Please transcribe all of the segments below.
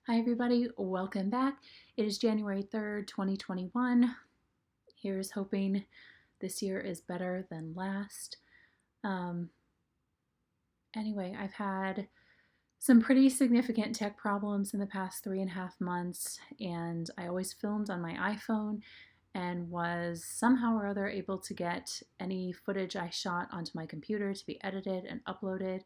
Hi everybody, welcome back. It is January 3rd, 2021. Here's hoping this year is better than last. Anyway, I've had some pretty significant tech problems in the past 3.5 months, and I always filmed on my iPhone and was somehow or other able to get any footage I shot onto my computer to be edited and uploaded.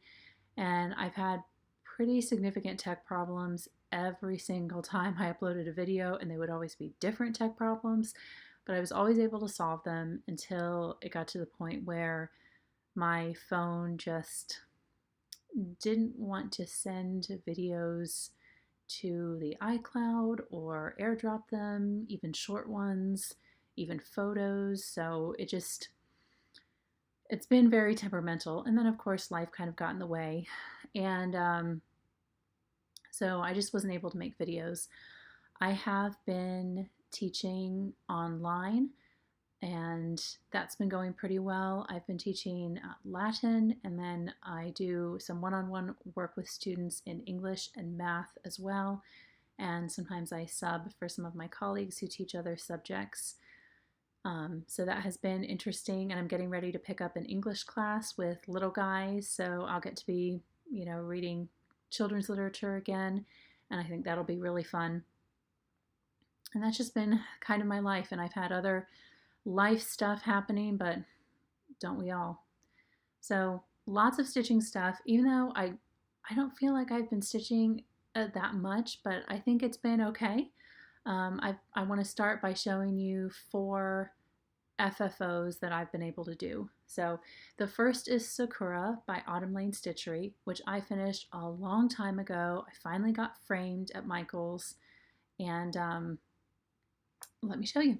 And I've had pretty significant tech problems every single time I uploaded a video, and they would always be different tech problems, but I was always able to solve them until it got to the point where my phone just didn't want to send videos to the iCloud or airdrop them, even short ones, even photos. So it's been very temperamental. And then of course life kind of got in the way. And so I just wasn't able to make videos. I have been teaching online, and that's been going pretty well. I've been teaching Latin, and then I do some one-on-one work with students in English and math as well. And sometimes I sub for some of my colleagues who teach other subjects. So that has been interesting, and I'm getting ready to pick up an English class with little guys, so I'll get to be, reading children's literature again, and I think that'll be really fun. And that's just been kind of my life, and I've had other life stuff happening, but don't we all? So lots of stitching stuff, even though I don't feel like I've been stitching that much, but I think it's been okay. I want to start by showing you 4 FFOs that I've been able to do. So the first is Sakura by Autumn Lane Stitchery, which I finished a long time ago. I finally got framed at Michael's, and let me show you.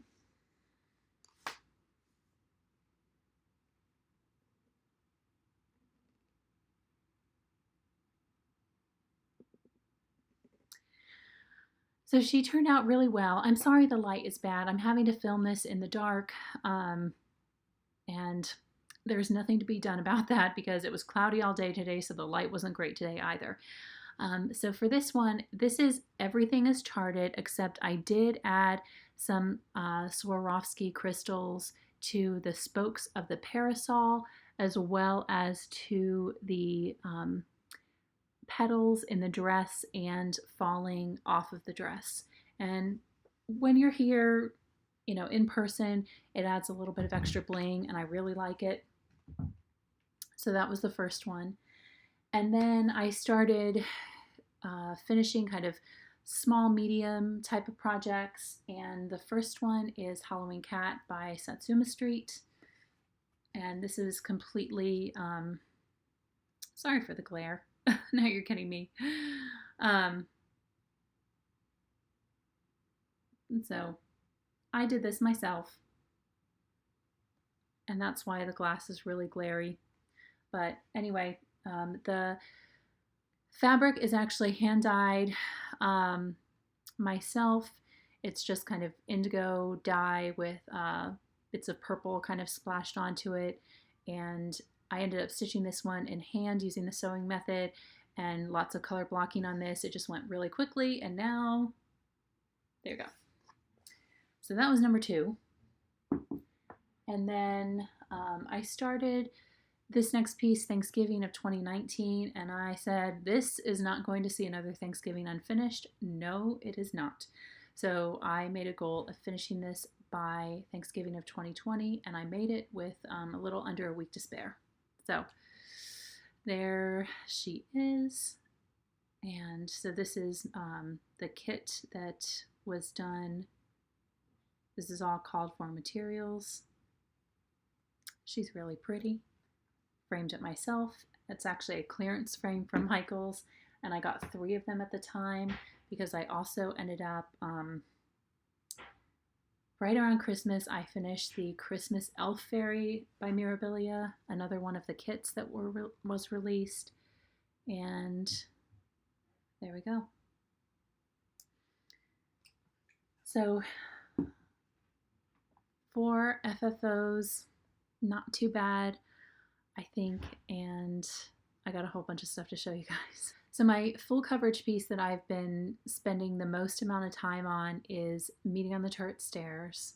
So she turned out really well. I'm sorry the light is bad. I'm having to film this in the dark, and there's nothing to be done about that because it was cloudy all day today, so the light wasn't great today either. So for this one, this is everything is charted, except I did add some Swarovski crystals to the spokes of the parasol, as well as to the petals in the dress and falling off of the dress. And when you're here, in person, it adds a little bit of extra bling, and I really like it. So that was the first one. And then I started finishing kind of small, medium type of projects. And the first one is Halloween Cat by Satsuma Street. And this is completely, sorry for the glare. Now you're kidding me. So I did this myself, and that's why the glass is really glary. But anyway, the fabric is actually hand dyed myself. It's just kind of indigo dye with bits of purple kind of splashed onto it, and I ended up stitching this one in hand using the sewing method, and lots of color blocking on this. It just went really quickly, and now there you go. So that was number 2. And then I started this next piece Thanksgiving of 2019, and I said this is not going to see another Thanksgiving unfinished. No, it is not. So I made a goal of finishing this by Thanksgiving of 2020, and I made it with a little under a week to spare. So there she is. And so this is the kit that was done. This is all called for materials. She's really pretty. Framed it myself. It's actually a clearance frame from Michael's, and I got 3 of them at the time because I also ended up right around Christmas, I finished the Christmas Elf Fairy by Mirabilia, another one of the kits that was released, and there we go. So 4 FFOs, not too bad, I think, and I got a whole bunch of stuff to show you guys. So my full coverage piece that I've been spending the most amount of time on is Meeting on the Turret Stairs.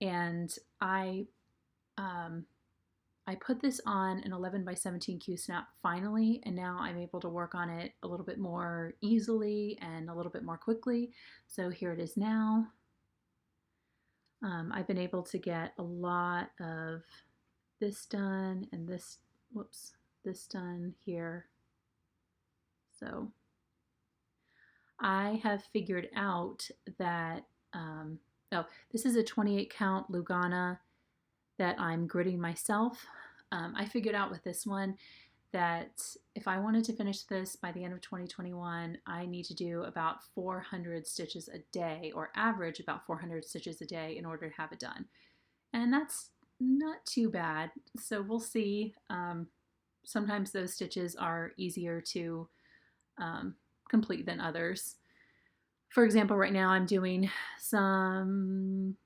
And I put this on an 11 by 17 Q snap finally, and now I'm able to work on it a little bit more easily and a little bit more quickly. So here it is now. I've been able to get a lot of this done and this done here. So I have figured out that, this is a 28 count Lugana that I'm gridding myself. I figured out with this one that if I wanted to finish this by the end of 2021, I need to do about 400 stitches a day, or average about 400 stitches a day in order to have it done. And that's not too bad. So we'll see. Sometimes those stitches are easier to complete than others. For example, right now I'm doing some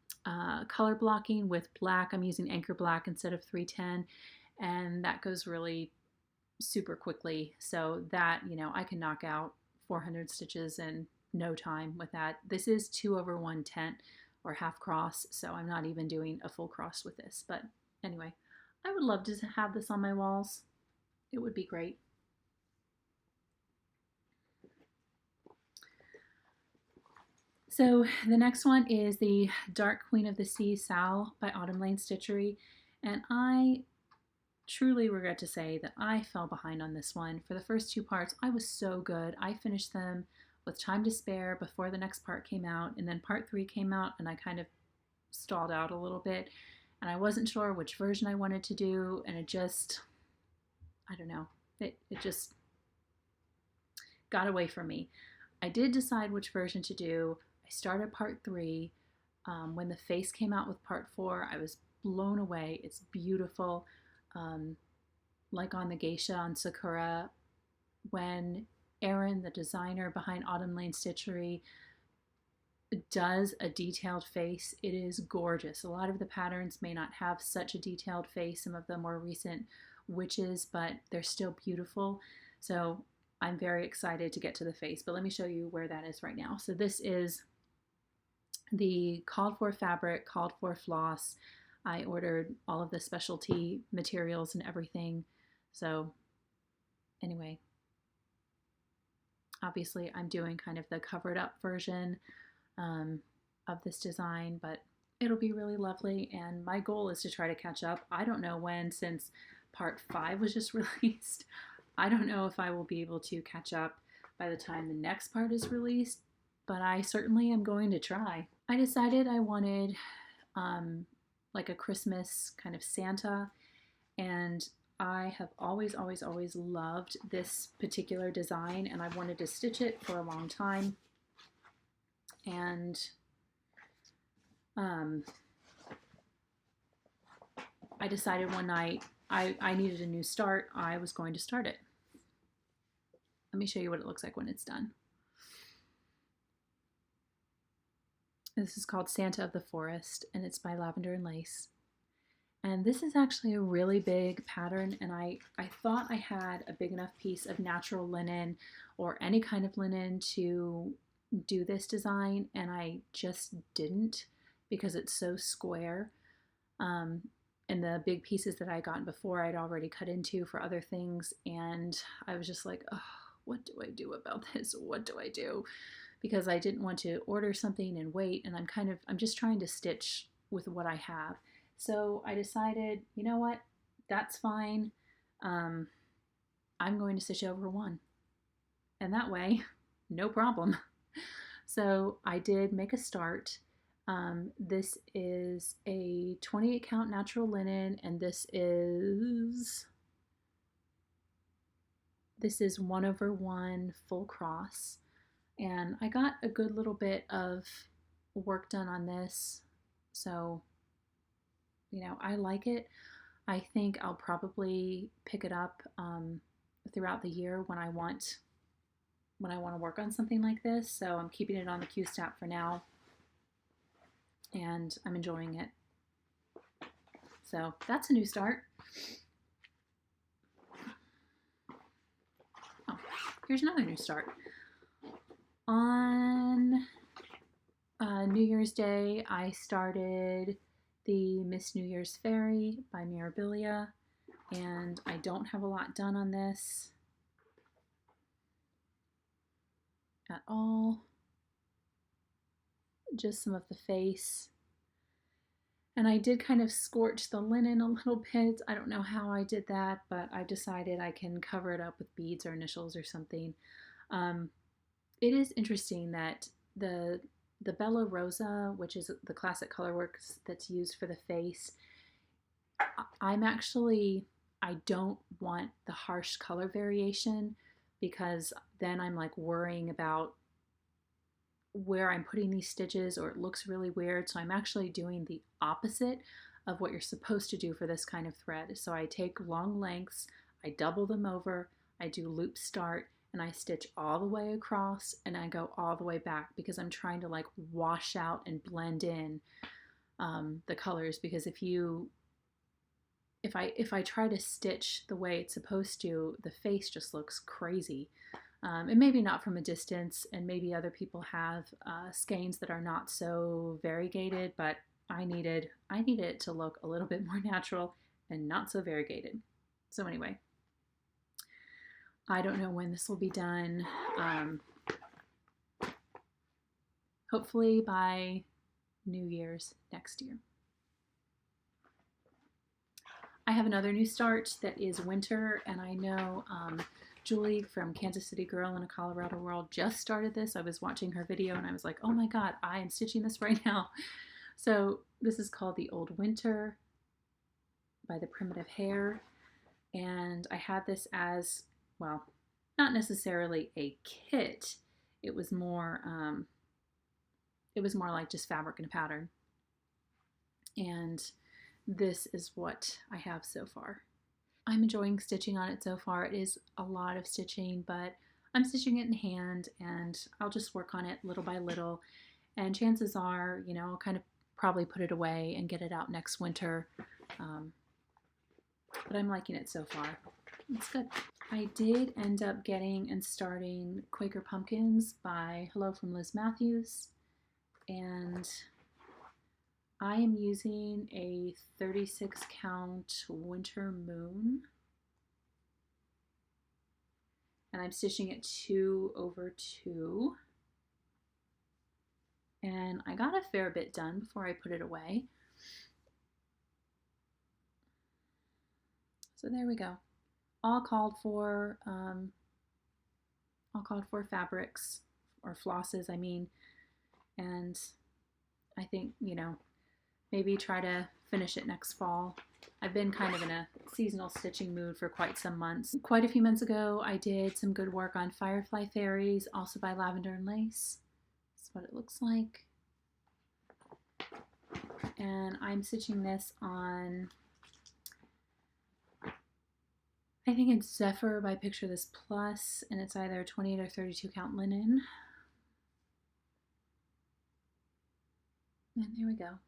color blocking with black. I'm using Anchor Black instead of 310, and that goes really super quickly. So that, I can knock out 400 stitches in no time with that. This is 2/110 or half cross, so I'm not even doing a full cross with this. But anyway, I would love to have this on my walls. It would be great. So the next one is the Dark Queen of the Sea Sal by Autumn Lane Stitchery, and I truly regret to say that I fell behind on this one. For the first two parts, I was so good. I finished them with time to spare before the next part came out, and then part 3 came out and I kind of stalled out a little bit, and I wasn't sure which version I wanted to do, and it just, I don't know, it just got away from me. I did decide which version to do. I started part 3. When the face came out with part 4, I was blown away. It's beautiful. Like on the geisha on Sakura, when Erin, the designer behind Autumn Lane Stitchery, does a detailed face, it is gorgeous. A lot of the patterns may not have such a detailed face, some of the more recent witches, but they're still beautiful. So I'm very excited to get to the face, but let me show you where that is right now. So this is the called for fabric, called for floss. I ordered all of the specialty materials and everything. So anyway, obviously I'm doing kind of the covered up version of this design, but it'll be really lovely. And my goal is to try to catch up. I don't know when, since part 5 was just released. I don't know if I will be able to catch up by the time the next part is released, but I certainly am going to try. I decided I wanted like a Christmas kind of Santa, and I have always loved this particular design, and I've wanted to stitch it for a long time. And I decided one night I needed a new start. I was going to start it. Let me show you what it looks like when it's done. This is called Santa of the Forest, and it's by Lavender and Lace. And this is actually a really big pattern, and I thought I had a big enough piece of natural linen or any kind of linen to do this design, and I just didn't, because it's so square. And the big pieces that I gotten before I'd already cut into for other things, and I was just like, oh, what do I do about this? What do I do? Because I didn't want to order something and wait, and I'm just trying to stitch with what I have. So I decided, you know what, that's fine. I'm going to stitch over one, and that way, no problem. So I did make a start. This is a 28 count natural linen, and this is 1/1 full cross. And I got a good little bit of work done on this, so I like it. I think I'll probably pick it up throughout the year when I want to work on something like this. So I'm keeping it on the Q snap for now, and I'm enjoying it. So that's a new start. here's another new start. On New Year's Day, I started the Miss New Year's Fairy by Mirabilia, and I don't have a lot done on this at all. Just some of the face. And I did kind of scorch the linen a little bit. I don't know how I did that, but I decided I can cover it up with beads or initials or something. It is interesting that the Bella Rosa, which is the classic colorworks that's used for the face, I don't want the harsh color variation, because then I'm like worrying about where I'm putting these stitches, or it looks really weird. So I'm actually doing the opposite of what you're supposed to do for this kind of thread. So I take long lengths, I double them over, I do loop start, and I stitch all the way across, and I go all the way back, because I'm trying to like wash out and blend in the colors. Because if I try to stitch the way it's supposed to, the face just looks crazy. And maybe not from a distance, and maybe other people have skeins that are not so variegated, but I needed it to look a little bit more natural and not so variegated. So anyway, I don't know when this will be done. Hopefully by New Year's next year. I have another new start that is winter, and I know Julie from Kansas City Girl in a Colorado World just started this. I was watching her video and I was like, oh my god, I am stitching this right now. So this is called The Old Winter by the Primitive Hare, and I had this as, well, not necessarily a kit. It was more like just fabric and a pattern. And this is what I have so far. I'm enjoying stitching on it so far. It is a lot of stitching, but I'm stitching it in hand, and I'll just work on it little by little. And chances are, you know, I'll kind of probably put it away and get it out next winter. But I'm liking it so far. It's good. I did end up getting and starting Quaker Pumpkins by Hello from Liz Matthews, and I am using a 36 count Winter Moon, and I'm stitching it 2 over 2, and I got a fair bit done before I put it away. So there we go. All called for fabrics, or flosses, I mean, and I think, you know, maybe try to finish it next fall. I've been kind of in a seasonal stitching mood for quite some months. Quite a few months ago, I did some good work on Firefly Fairies, also by Lavender and Lace. That's what it looks like. And I'm stitching this on, I think it's Zephyr by Picture This Plus, and it's either 28 or 32 count linen. And there we go.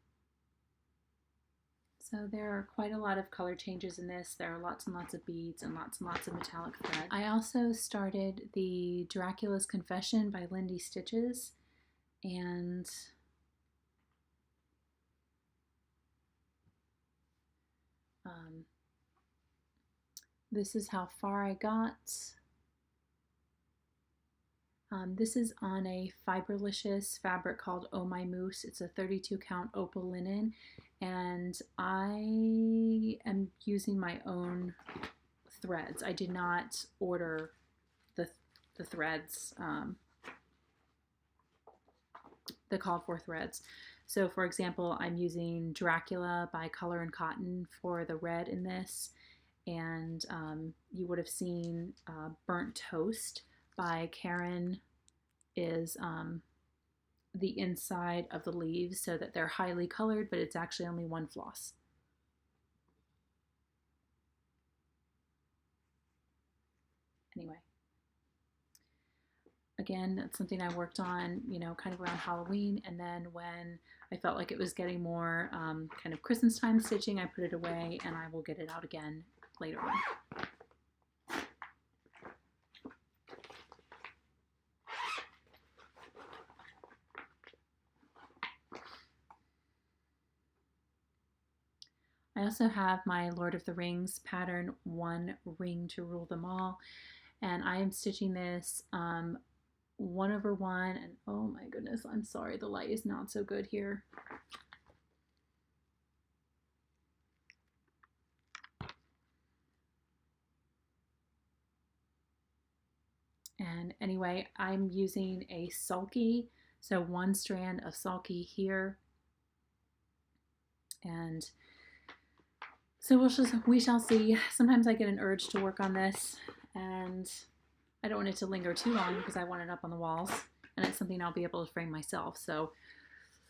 So there are quite a lot of color changes in this. There are lots and lots of beads and lots of metallic thread. I also started the Dracula's Confession by Lindy Stitches, and this is how far I got. This is on a Fiberlicious fabric called Oh My Moose. It's a 32 count opal linen, and I am using my own threads. I did not order the threads, the called for threads. So for example, I'm using Dracula by Color and Cotton for the red in this, and you would have seen Burnt Toast by Karen is the inside of the leaves, so that they're highly colored, but it's actually only one floss. Anyway, again, that's something I worked on, you know, kind of around Halloween, and then when I felt like it was getting more kind of Christmas time stitching, I put it away, and I will get it out again later on. I also have my Lord of the Rings pattern, One Ring to Rule Them All, and I am stitching this 1/1, and oh my goodness, I'm sorry, the light is not so good here. And anyway, I'm using a sulky, so one strand of sulky here. And so we shall see. Sometimes I get an urge to work on this, and I don't want it to linger too long because I want it up on the walls, and it's something I'll be able to frame myself. So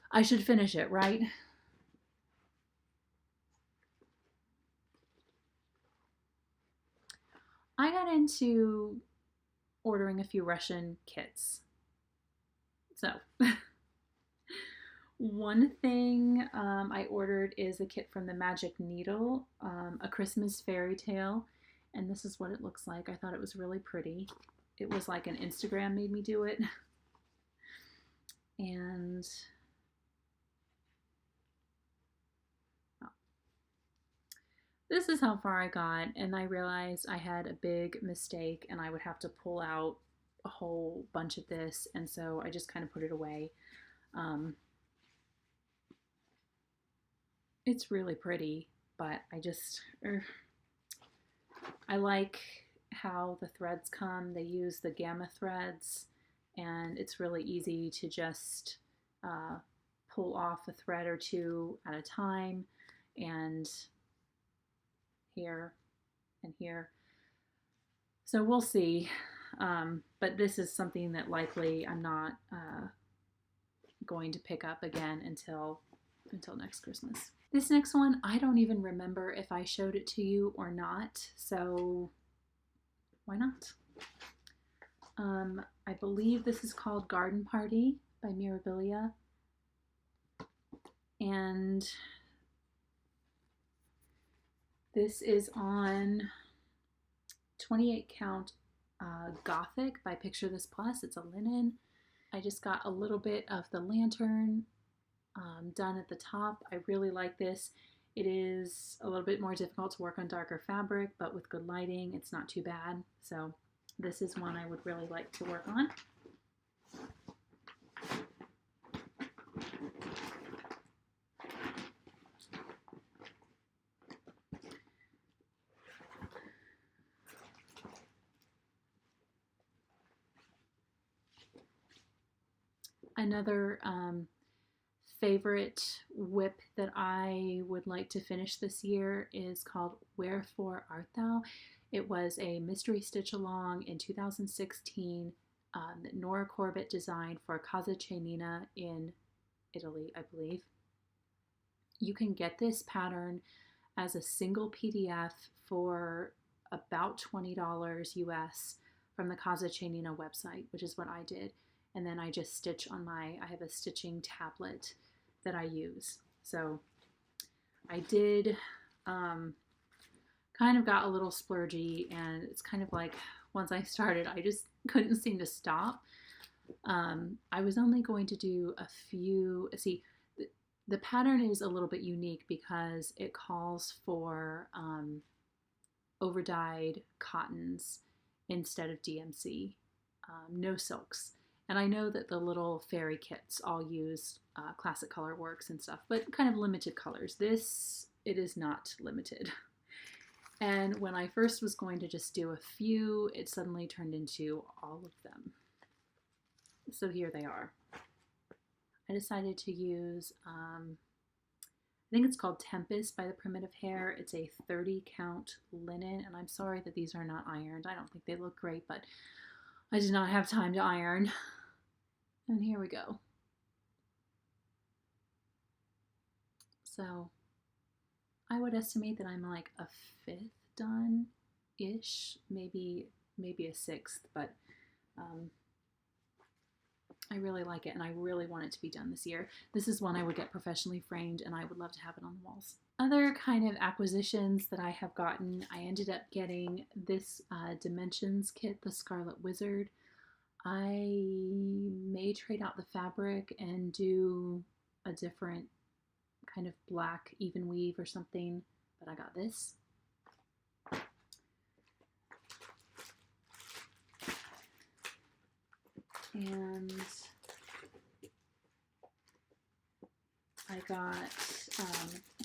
I should finish it, right? I got into ordering a few Russian kits. So one thing I ordered is a kit from the Magic Needle, A Christmas Fairy Tale, and this is what it looks like. I thought it was really pretty. It was like an Instagram made me do it. And this is how far I got, and I realized I had a big mistake and I would have to pull out a whole bunch of this, and so I just kind of put it away. It's really pretty, but I like how the threads come. They use the gamma threads, and it's really easy to just pull off a thread or two at a time, and here and here. So we'll see. But this is something that likely I'm not going to pick up again until next Christmas. This next one, I don't even remember if I showed it to you or not, so why not? I believe this is called Garden Party by Mirabilia. And this is on 28 count Gothic by Picture This Plus. It's a linen. I just got a little bit of the lantern done at the top. I really like this. It is a little bit more difficult to work on darker fabric, but with good lighting, it's not too bad. So this is one I would really like to work on. Another favorite WIP that I would like to finish this year is called Wherefore Art Thou? It was a mystery stitch along in 2016 that Nora Corbett designed for Casa Cenina in Italy, I believe. You can get this pattern as a single PDF for about $20 US from the Casa Cenina website, which is what I did. And then I just stitch on I have a stitching tablet that I use. So I did kind of got a little splurgy, and it's kind of like once I started, I just couldn't seem to stop. I was only going to do a few, see, the pattern is a little bit unique because it calls for over-dyed cottons instead of DMC, no silks. And I know that the little fairy kits all use classic color works and stuff, but kind of limited colors. This, it is not limited. And when I first was going to just do a few, it suddenly turned into all of them. So here they are. I decided to use, I think it's called Tempest by the Primitive Hair. It's a 30 count linen, and I'm sorry that these are not ironed. I don't think they look great, but I did not have time to iron. And here we go. So I would estimate that I'm like a fifth done-ish, maybe a sixth, but I really like it, and I really want it to be done this year. This is one I would get professionally framed, and I would love to have it on the walls. Other kind of acquisitions that I have gotten, I ended up getting this Dimensions kit, the Scarlet Wizard. I may trade out the fabric and do a different kind of black even weave or something but I got this. And I got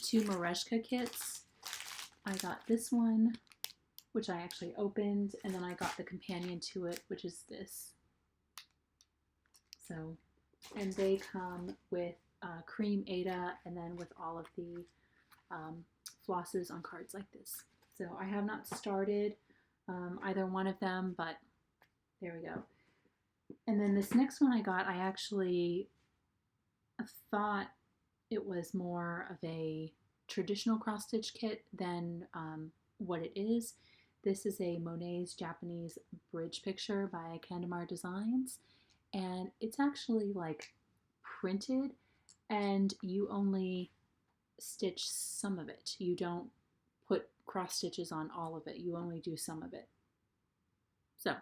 2 Mereshka kits. I got this one, which I actually opened, and then I got the companion to it, which is this. So, and they come with cream Ada, and then with all of the flosses on cards like this. So I have not started either one of them, but there we go. And then this next one I got, I actually thought it was more of a traditional cross-stitch kit than what it is. This is a Monet's Japanese Bridge Picture by Kandamar Designs, and it's actually like printed, and you only stitch some of it. You don't put cross stitches on all of it. You only do some of it. So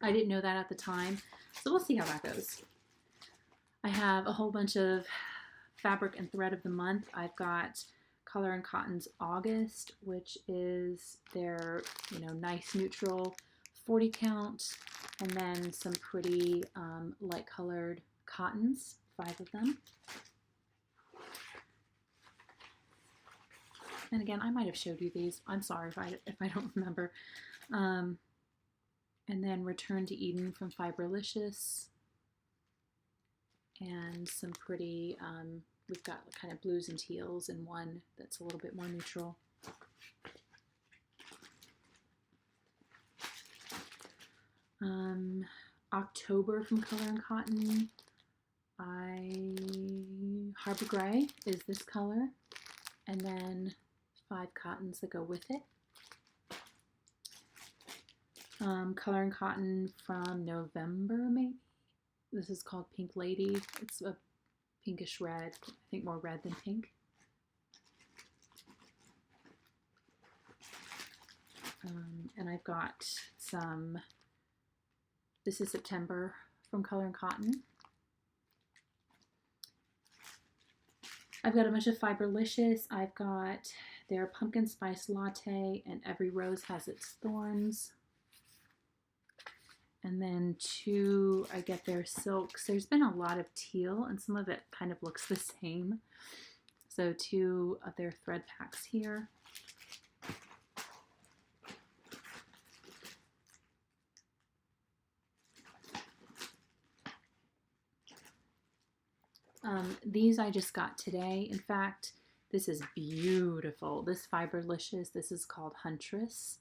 I didn't know that at the time, so we'll see how that goes. I have a whole bunch of fabric and thread of the month. I've got Color and Cotton's August, which is their, nice neutral 40 count, and then some pretty light colored cottons, 5 of them. And again, I might have showed you these. I'm sorry if I don't remember. And then Return to Eden from Fibralicious, and some pretty, we've got kind of blues and teals, and one that's a little bit more neutral. October from Color and Cotton, Harbor Gray is this color, and then 5 cottons that go with it. Color and Cotton from November, maybe. This is called Pink Lady. It's a pinkish red, I think more red than pink. And I've got some, this is September from Color and Cotton. I've got a bunch of Fibralicious. I've got their Pumpkin Spice Latte and Every Rose Has Its Thorns. And then 2, I get their silks. There's been a lot of teal, and some of it kind of looks the same. So 2 of their thread packs here. These I just got today. In fact, this is beautiful. This Fibralicious, this is called Huntress.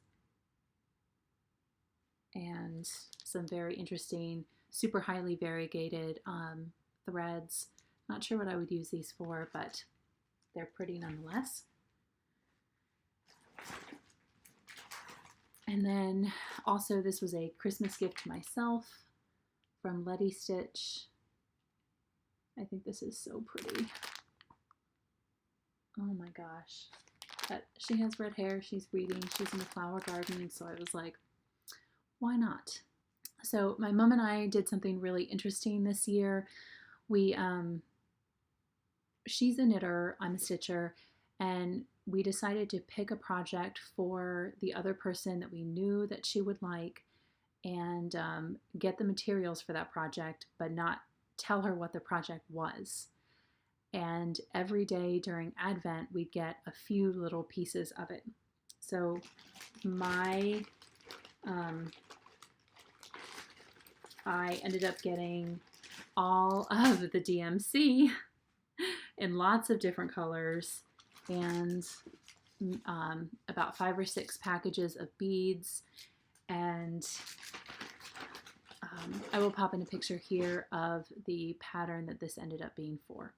And some very interesting, super highly variegated threads. Not sure what I would use these for, but they're pretty nonetheless. And then also this was a Christmas gift to myself from Letty Stitch. I think this is so pretty. Oh my gosh. But she has red hair, she's reading, she's in the flower garden, so I was like, why not? So my mom and I did something really interesting this year. We, she's a knitter, I'm a stitcher, and we decided to pick a project for the other person that we knew that she would like, and get the materials for that project, but not tell her what the project was. And every day during Advent, we'd get a few little pieces of it. So my, I ended up getting all of the DMC in lots of different colors, and about 5 or 6 packages of beads, and I will pop in a picture here of the pattern that this ended up being for.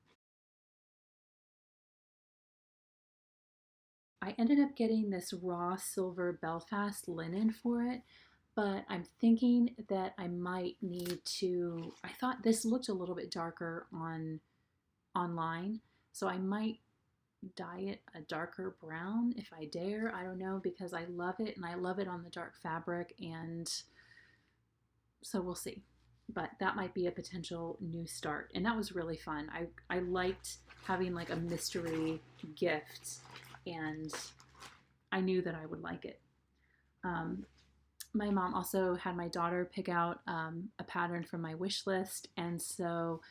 I ended up getting this raw silver Belfast linen for it, but I'm thinking that I might need to, I thought this looked a little bit darker online, so I might dye it a darker brown if I dare. I don't know, because I love it, and I love it on the dark fabric, and so we'll see. But that might be a potential new start, and that was really fun. I liked having like a mystery gift and I knew that I would like it. My mom also had my daughter pick out a pattern from my wish list, and so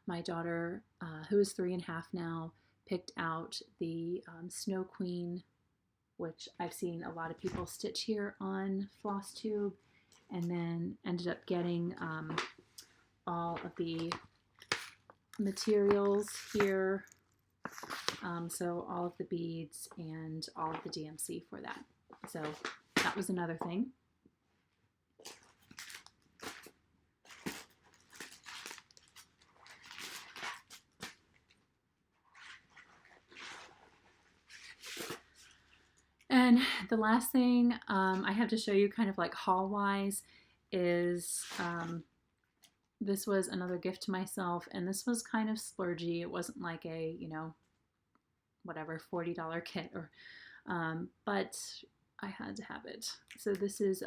my daughter, who is 3.5 now, picked out the Snow Queen, which I've seen a lot of people stitch here on Floss Tube, and then ended up getting all of the materials here. So all of the beads and all of the DMC for that. So that was another thing. And the last thing I have to show you kind of like haul-wise is this was another gift to myself, and this was kind of splurgy. It wasn't like a, you know, whatever $40 kit, or but I had to have it. So this is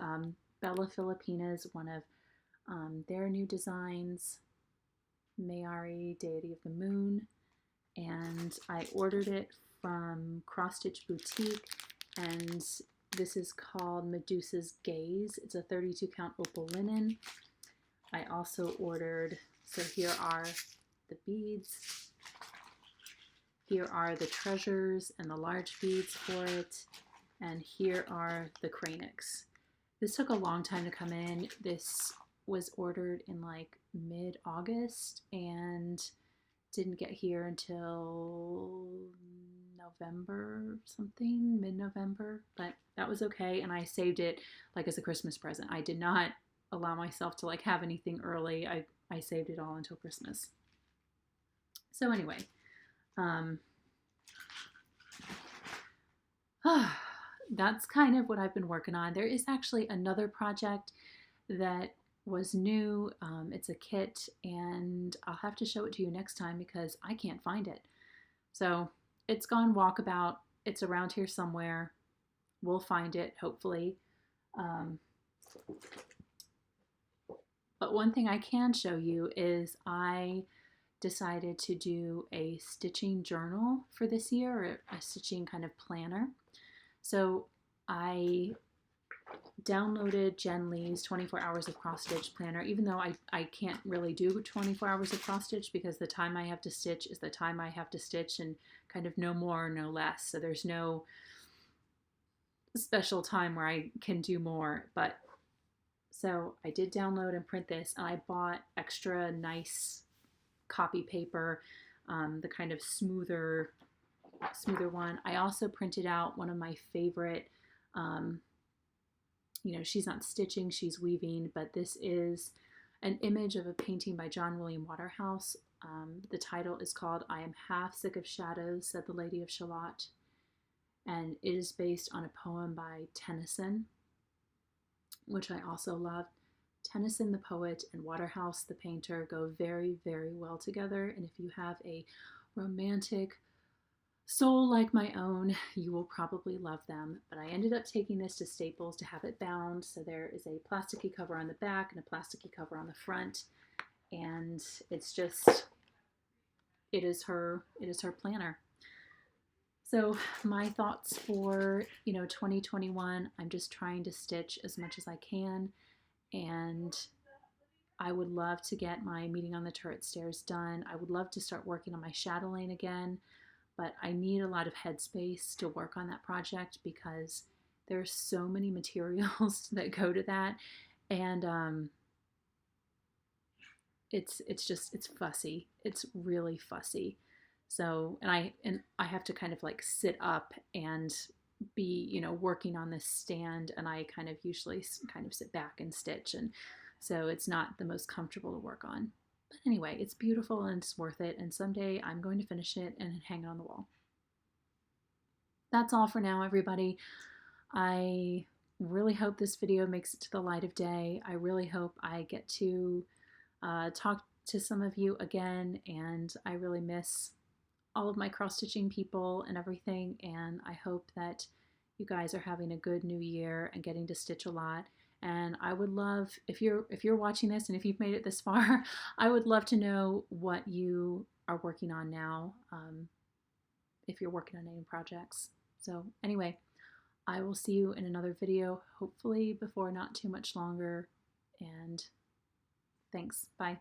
Bella Filipina's, one of their new designs, Mayari, Deity of the Moon, and I ordered it from Cross Stitch Boutique, and this is called Medusa's Gaze. It's a 32 count opal linen. I also ordered, so here are the beads. Here are the treasures and the large beads for it. And here are the Cranix. This took a long time to come in. This was ordered in like mid-August and didn't get here until November something, mid-November, but that was okay. And I saved it like as a Christmas present. I did not allow myself to like have anything early. I saved it all until Christmas. So anyway, that's kind of what I've been working on. There is actually another project that was new. It's a kit, and I'll have to show it to you next time because I can't find it. So it's gone walkabout. It's around here somewhere. We'll find it, hopefully. But one thing I can show you is I decided to do a stitching journal for this year, or a stitching kind of planner. So I downloaded Jen Lee's 24 Hours of Cross Stitch Planner, even though I can't really do 24 hours of cross stitch because the time I have to stitch is the time I have to stitch, and kind of no more, no less. So there's no special time where I can do more. But so I did download and print this, and I bought extra nice copy paper, the kind of smoother one. I also printed out one of my favorite, you know, she's not stitching, she's weaving, but this is an image of a painting by John William Waterhouse. The title is called I Am Half Sick of Shadows, Said the Lady of Shalott, and it is based on a poem by Tennyson, which I also love. Tennyson the poet and Waterhouse the painter go very, very well together, and if you have a romantic soul like my own, you will probably love them. But I ended up taking this to Staples to have it bound, so there is a plasticky cover on the back and a plasticky cover on the front, and it's just, it is her planner. So my thoughts for, you know, 2021, I'm just trying to stitch as much as I can, and I would love to get my Meeting on the Turret Stairs done. I would love to start working on my chatelaine again, but I need a lot of headspace to work on that project because there's so many materials that go to that, and it's fussy. It's really fussy. So, and I have to kind of like sit up and be, you know, working on this stand, and I kind of usually kind of sit back and stitch, and so it's not the most comfortable to work on. But anyway, it's beautiful and it's worth it, and someday I'm going to finish it and hang it on the wall. That's all for now, everybody. I really hope this video makes it to the light of day. I really hope I get to talk to some of you again, and I really miss all of my cross-stitching people and everything, and I hope that you guys are having a good new year and getting to stitch a lot. And I would love, if you're watching this and if you've made it this far, I would love to know what you are working on now, if you're working on any projects. So anyway, I will see you in another video, hopefully before not too much longer, and thanks. Bye.